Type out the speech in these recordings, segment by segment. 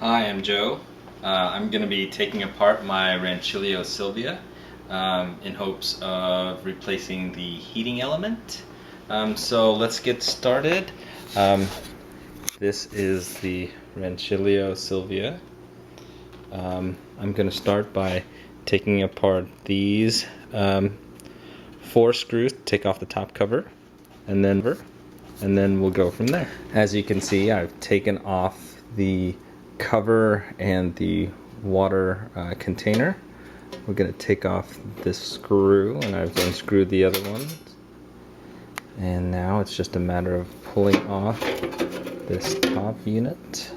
Hi, I'm Joe. I'm going to be taking apart my Rancilio Silvia in hopes of replacing the heating element. So let's get started. This is the Rancilio Silvia. I'm going to start by taking apart these 4 screws to take off the top cover, and then we'll go from there. As you can see, I've taken off the cover and the water container. We're going to take off this screw, and I've unscrewed the other ones. And now it's just a matter of pulling off this top unit,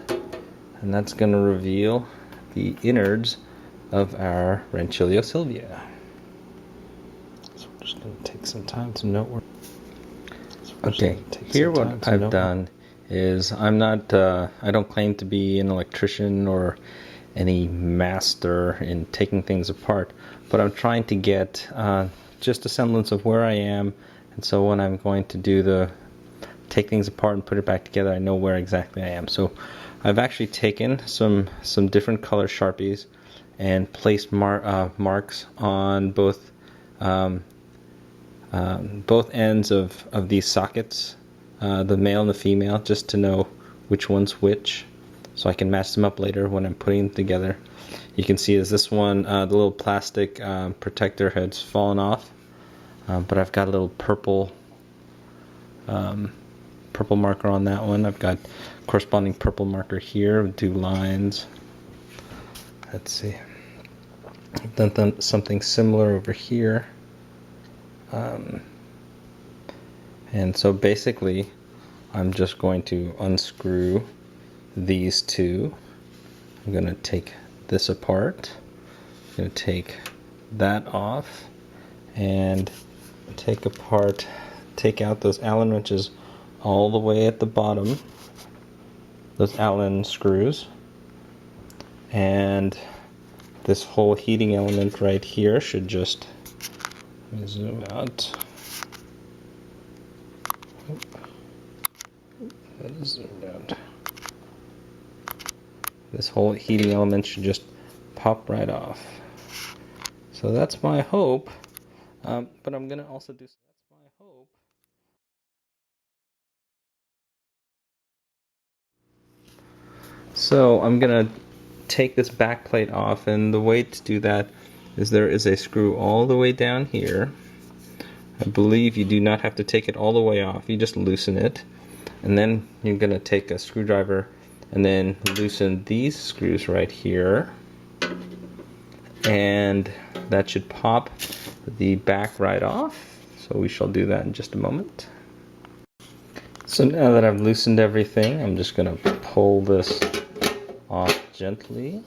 and that's going to reveal the innards of our Rancilio Silvia. So we're just going to take some time to note where. Okay, here what I've done is I don't claim to be an electrician or any master in taking things apart, but I'm trying to get just a semblance of where I am, and so when I'm going to take things apart and put it back together, I know where exactly I am. So I've actually taken some different color Sharpies and placed marks on both ends of these sockets, the male and the female, just to know which one's which, so I can match them up later when I'm putting them together. You can see as this one, the little plastic protector has fallen off, but I've got a little purple marker on that one. I've got corresponding purple marker here with 2 lines. Let's see. I've done something similar over here. And so basically I'm just going to unscrew these 2. I'm going to take this apart. I'm going to take that off and take out those Allen wrenches all the way at the bottom, those Allen screws, and this whole heating element right here should just, let me zoom out. That is zoomed out. This whole heating element should just pop right off. So that's my hope. But I'm gonna also do. That's my hope. So I'm gonna take this back plate off, and the way to do that is there is a screw all the way down here. I believe you do not have to take it all the way off. You just loosen it, and then you're gonna take a screwdriver and then loosen these screws right here, and that should pop the back right off. So we shall do that in just a moment. So now that I've loosened everything, I'm just gonna pull this off gently.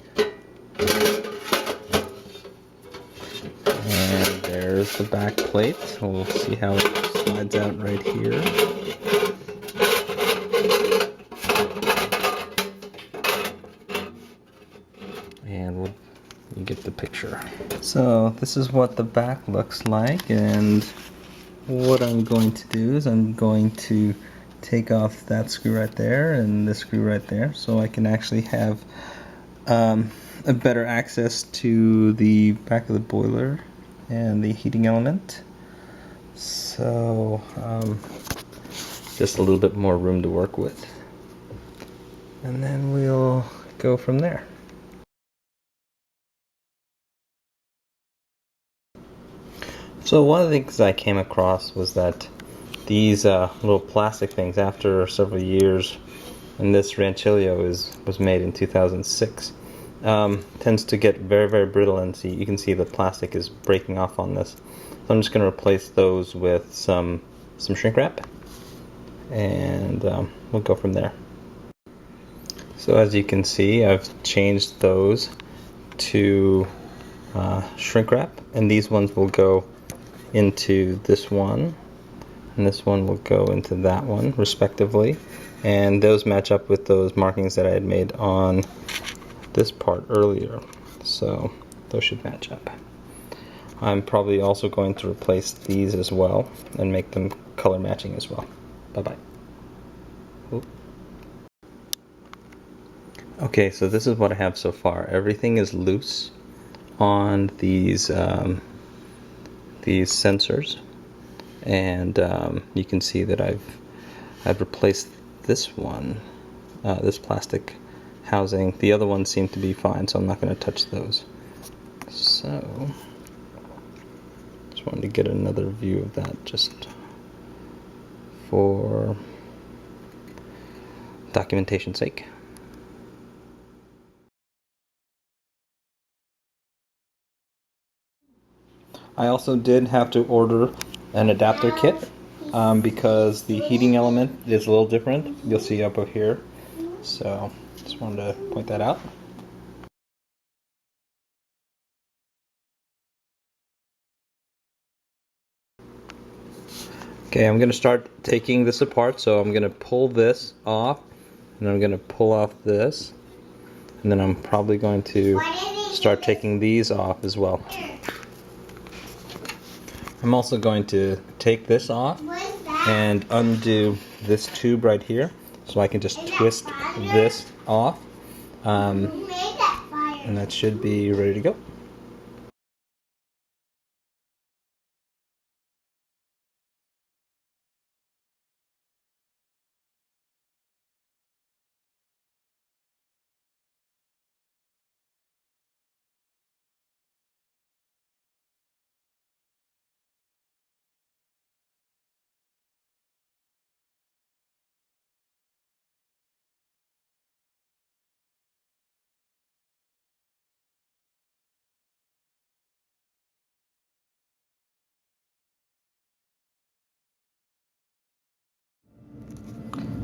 And there's the back plate. We'll see how it slides out right here. And you get the picture. So this is what the back looks like, and what I'm going to do is I'm going to take off that screw right there and this screw right there, so I can actually have a better access to the back of the boiler and the heating element. So just a little bit more room to work with, and then we'll go from there. So one of the things I came across was that these little plastic things, after several years, and this Ranchilio was made in 2006, tends to get very, very brittle, and you can see the plastic is breaking off on this. So I'm just going to replace those with some shrink wrap, and we'll go from there. So as you can see, I've changed those to shrink wrap, and these ones will go into this one, and this one will go into that one respectively, and those match up with those markings that I had made on this part earlier, so those should match up. I'm probably also going to replace these as well and make them color matching as well. Bye bye. Okay, so this is what I have so far. Everything is loose on these sensors, and you can see that I've replaced this one, this plastic housing. The other ones seem to be fine, so I'm not going to touch those. So just wanted to get another view of that, just for documentation's sake. I also did have to order an adapter kit because the heating element is a little different. You'll see up over here. So just wanted to point that out. Okay, I'm going to start taking this apart. So I'm going to pull this off, and I'm going to pull off this, and then I'm probably going to start taking these off as well. I'm also going to take this off and undo this tube right here, so I can just twist this off, and that should be ready to go.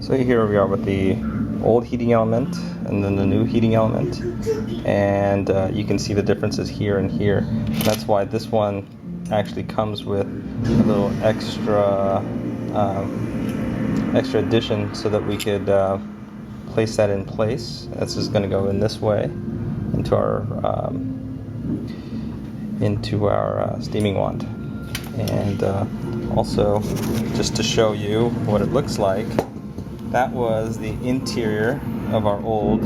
So here we are with the old heating element and then the new heating element, and you can see the differences here and here. And that's why this one actually comes with a little extra addition so that we could place that in place. This is going to go in this way into our steaming wand. And also, just to show you what it looks like, that was the interior of our old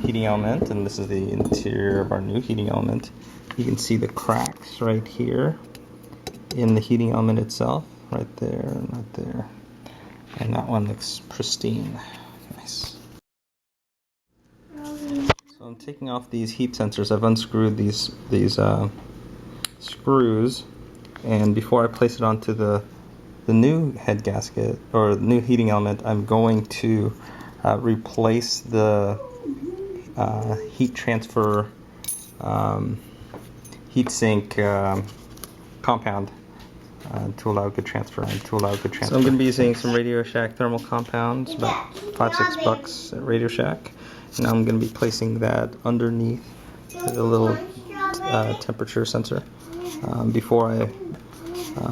heating element, and this is the interior of our new heating element. You can see the cracks right here in the heating element itself, right there and right there. And that one looks pristine. Nice. So I'm taking off these heat sensors. I've unscrewed these screws, and before I place it onto the new head gasket or the new heating element, I'm going to replace the heat transfer heat sink compound to allow good transfer and to allow good transfer. So I'm going to be using some Radio Shack thermal compounds, about $5-6 at Radio Shack. And I'm going to be placing that underneath the little temperature sensor before I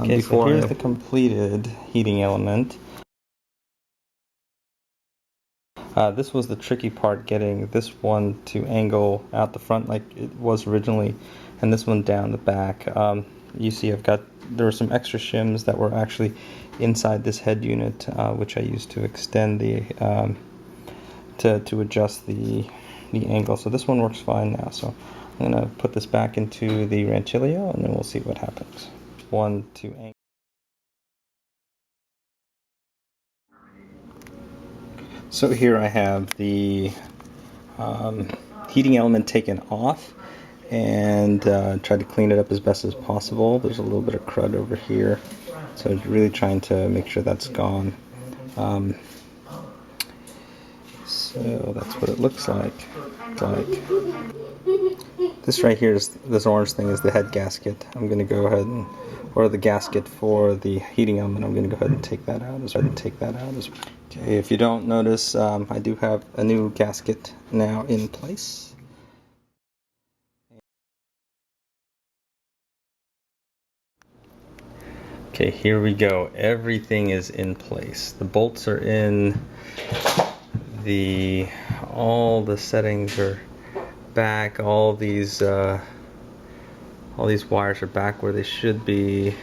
here's the completed heating element. This was the tricky part, getting this one to angle out the front like it was originally, and this one down the back. You see there were some extra shims that were actually inside this head unit, which I used to extend the to adjust the angle. So this one works fine now. So I'm going to put this back into the Ranchilio, and then we'll see what happens. One to angle. So here I have the heating element taken off, and tried to clean it up as best as possible. There's a little bit of crud over here, so I'm really trying to make sure that's gone. So that's what it looks like. This right here is this orange thing is the head gasket. I'm going to go ahead and, or the gasket for the heating element. I'm going to go ahead and take that out as well. Okay, if you don't notice, I do have a new gasket now in place. Okay, here we go. Everything is in place. The bolts are in. All the settings are back. All these wires are back where they should be.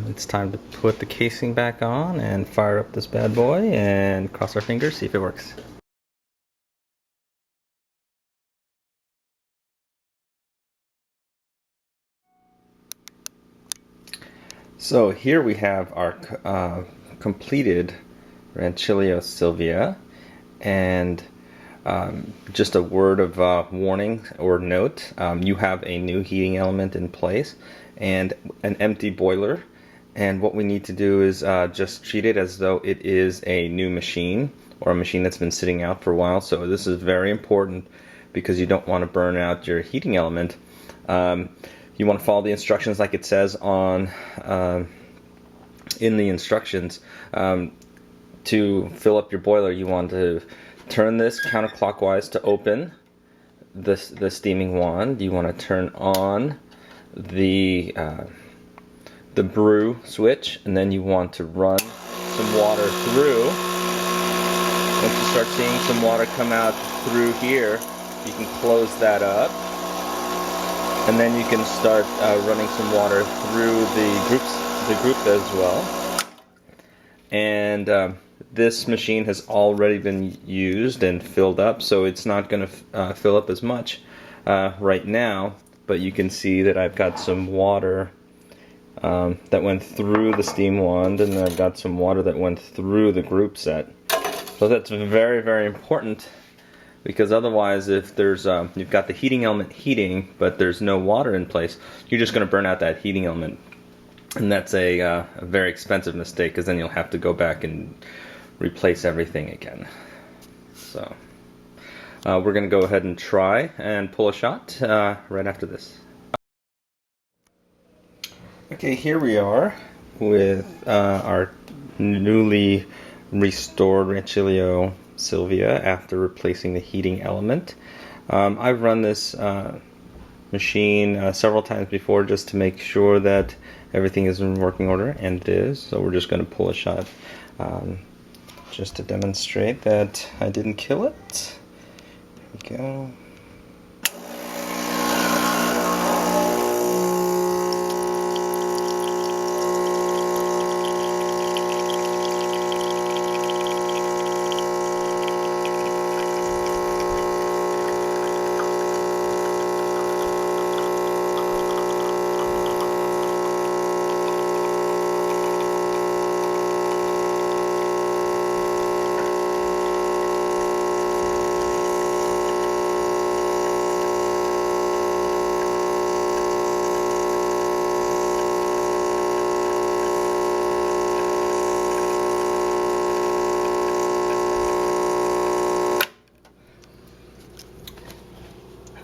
It's time to put the casing back on and fire up this bad boy and cross our fingers, see if it works. So here we have our completed Rancilio Silvia, and just a word of warning or note, you have a new heating element in place and an empty boiler, and what we need to do is just treat it as though it is a new machine or a machine that's been sitting out for a while. So this is very important because you don't want to burn out your heating element. You want to follow the instructions like it says on in the instructions. To fill up your boiler, you want to turn this counterclockwise to open the steaming wand. You want to turn on the brew switch, and then you want to run some water through. Once you start seeing some water come out through here, you can close that up, and then you can start running some water through the group as well. And this machine has already been used and filled up, so it's not going to fill up as much right now, but you can see that I've got some water that went through the steam wand, and I've got some water that went through the group set. So that's very, very important, because otherwise, if there's you've got the heating element heating, but there's no water in place, you're just going to burn out that heating element, and that's a very expensive mistake, because then you'll have to go back and replace everything again. So we're going to go ahead and try and pull a shot right after this. Okay, here we are with our newly restored Rancilio Silvia after replacing the heating element. I've run this machine several times before just to make sure that everything is in working order, and it is. So we're just going to pull a shot just to demonstrate that I didn't kill it. Here we go.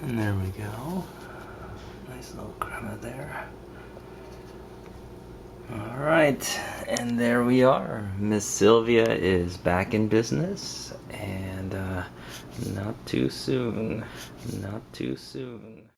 And there we go. Nice little crema there. Alright, and there we are. Miss Silvia is back in business, and not too soon. Not too soon.